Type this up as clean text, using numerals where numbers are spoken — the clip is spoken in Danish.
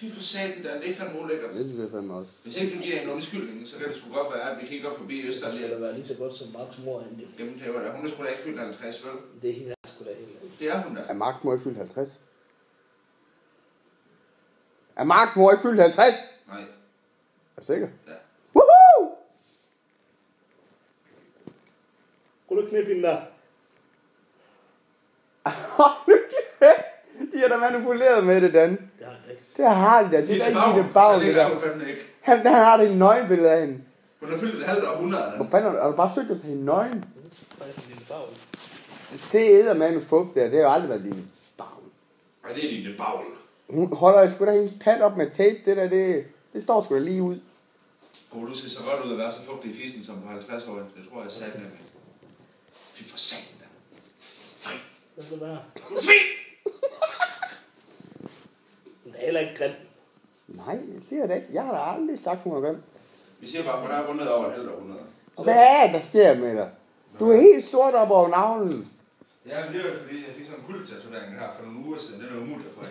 Fy for satan, det er fandme ulækkert. Det synes jeg fandme også. Hvis ikke du giver hende undskyldning, så kan det sgu godt være, at vi kigger forbi Øster. Det skal være lige så godt som Max mor Andy. Jamen, det var da. Hun er sgu da ikke fyldt 50, vel? Det er hende, der sgu da helt. Det er hun da. Er Max mor ikke fyldt 50? Er Max mor ikke fyldt 50? Nej. Er du sikker? Ja. Woohoo! Kunne du knippe hende der? De har da manipuleret med det, Dan. Det har jeg ikke. Det har de da. Det er da ikke det bag, det der. Han har det nøgenbillede af hende. Hun er fyldt et halvt århundrede. Hvor fanden har du bare søgt efter hende nøgen? Hvad er det, lille bagl? Det æder med fugt der. Det har jo aldrig været din bag. Nej, det er dine bagl. Hun holder sgu da hendes pat op med tape. Det der, det står sgu da lige ud. Kommer du se så godt ud at være så fugtig i fissen som på 50 år? Det tror jeg sagde det. Fy for satan da. Nej. Hvad skal det være? Du er svin! Den er heller ikke grim. Nej, jeg siger det ikke. Jeg har da aldrig sagt, hun er grim. Vi siger bare, at hun er rundet over et halvt århundrede. Hvad er det, der sker med dig? Du er helt sort op over navlen. Ja, men det er jo fordi, jeg fik sådan en kuldetatovering her for nogle uger siden. Den er umuligt at få af.